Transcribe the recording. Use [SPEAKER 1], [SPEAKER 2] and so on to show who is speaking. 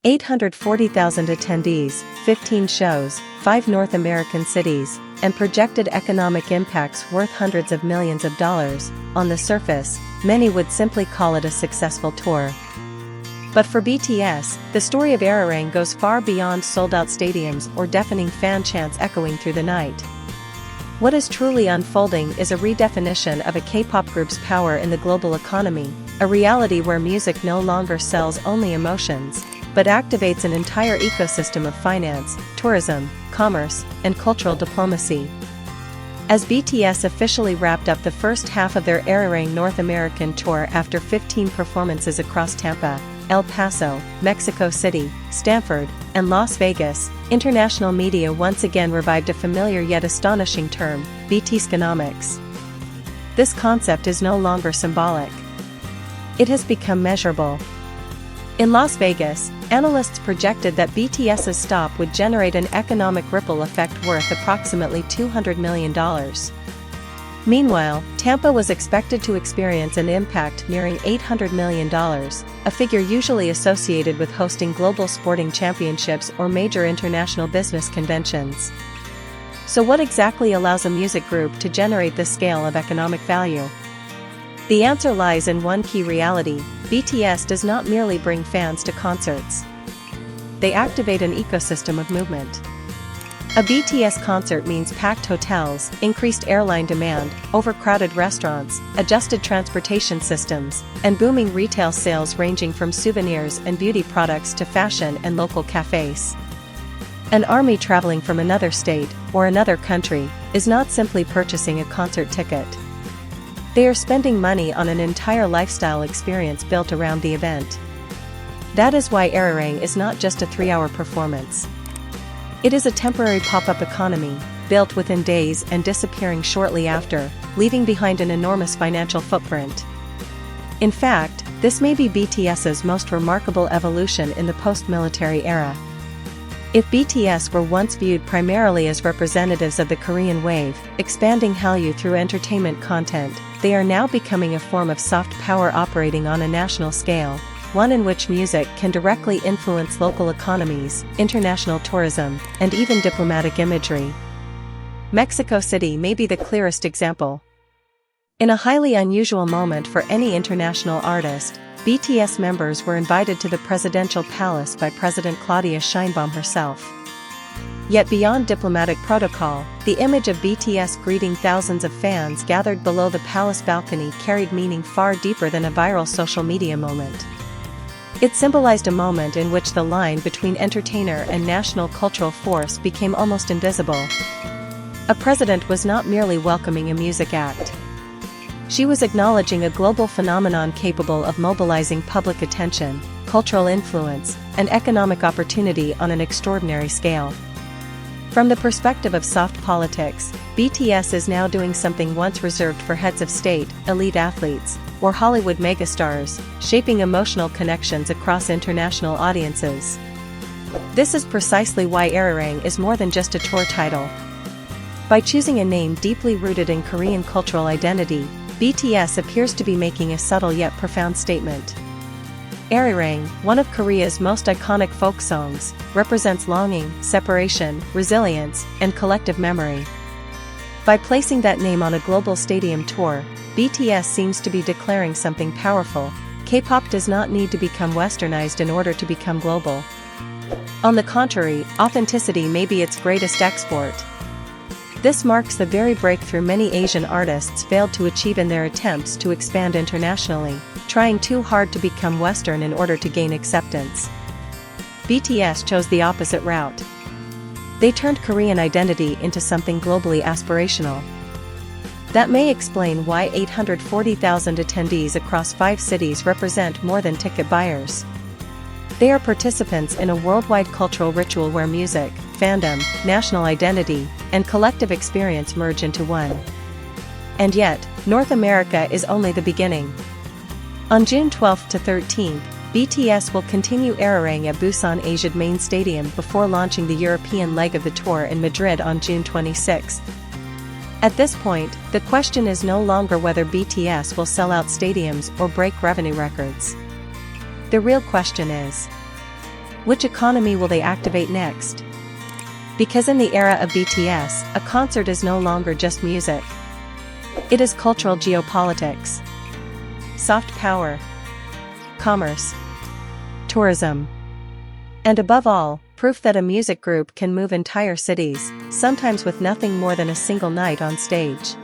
[SPEAKER 1] 840,000 attendees, 15 shows, 5 North American cities, and projected economic impacts worth hundreds of millions of dollars. On the surface, many would simply call it a successful tour. But for BTS, the story of ARIRANG goes far beyond sold-out stadiums or deafening fan chants echoing through the night. What is truly unfolding is a redefinition of a K-pop group's power in the global economy, a reality where music no longer sells only emotions, but activates an entire ecosystem of finance, tourism, commerce, and cultural diplomacy. As BTS officially wrapped up the first half of their ARIRANG North American tour after 15 performances across Tampa, El Paso, Mexico City, Stanford, and Las Vegas, international media once again revived a familiar yet astonishing term, BTSconomics. This concept is no longer symbolic. It has become measurable. In Las Vegas, analysts projected that BTS's stop would generate an economic ripple effect worth approximately $200 million. Meanwhile, Tampa was expected to experience an impact nearing $800 million, a figure usually associated with hosting global sporting championships or major international business conventions. So what exactly allows a music group to generate this scale of economic value? The answer lies in one key reality: BTS does not merely bring fans to concerts. They activate an ecosystem of movement. A BTS concert means packed hotels, increased airline demand, overcrowded restaurants, adjusted transportation systems, and booming retail sales ranging from souvenirs and beauty products to fashion and local cafes. An army traveling from another state, or another country, is not simply purchasing a concert ticket. They are spending money on an entire lifestyle experience built around the event. That is why ARIRANG is not just a 3-hour performance. It is a temporary pop-up economy, built within days and disappearing shortly after, leaving behind an enormous financial footprint. In fact, this may be BTS's most remarkable evolution in the post-military era. If BTS were once viewed primarily as representatives of the Korean wave, expanding Hallyu through entertainment content, they are now becoming a form of soft power operating on a national scale, one in which music can directly influence local economies, international tourism, and even diplomatic imagery. Mexico City may be the clearest example. In a highly unusual moment for any international artist, BTS members were invited to the presidential palace by President Claudia Sheinbaum herself. Yet beyond diplomatic protocol, the image of BTS greeting thousands of fans gathered below the palace balcony carried meaning far deeper than a viral social media moment. It symbolized a moment in which the line between entertainer and national cultural force became almost invisible. A president was not merely welcoming a music act. She was acknowledging a global phenomenon capable of mobilizing public attention, cultural influence, and economic opportunity on an extraordinary scale. From the perspective of soft politics, BTS is now doing something once reserved for heads of state, elite athletes, or Hollywood megastars, shaping emotional connections across international audiences. This is precisely why ARIRANG is more than just a tour title. By choosing a name deeply rooted in Korean cultural identity, BTS appears to be making a subtle yet profound statement. ARIRANG, one of Korea's most iconic folk songs, represents longing, separation, resilience, and collective memory. By placing that name on a global stadium tour, BTS seems to be declaring something powerful: K-pop does not need to become westernized in order to become global. On the contrary, authenticity may be its greatest export. This marks the very breakthrough many Asian artists failed to achieve in their attempts to expand internationally, trying too hard to become Western in order to gain acceptance. BTS chose the opposite route. They turned Korean identity into something globally aspirational. That may explain why 840,000 attendees across 5 cities represent more than ticket buyers. They are participants in a worldwide cultural ritual where music, fandom, national identity, and collective experience merge into one. And yet, North America is only the beginning. On June 12 to 13, BTS will continue ARIRANG at Busan Asiad Main Stadium before launching the European leg of the tour in Madrid on June 26. At this point, the question is no longer whether BTS will sell out stadiums or break revenue records. The real question is, Which economy will they activate next? Because in the era of BTS, a concert is no longer just music. It is cultural geopolitics, soft power, commerce, tourism, and above all, proof that a music group can move entire cities, sometimes with nothing more than a single night on stage.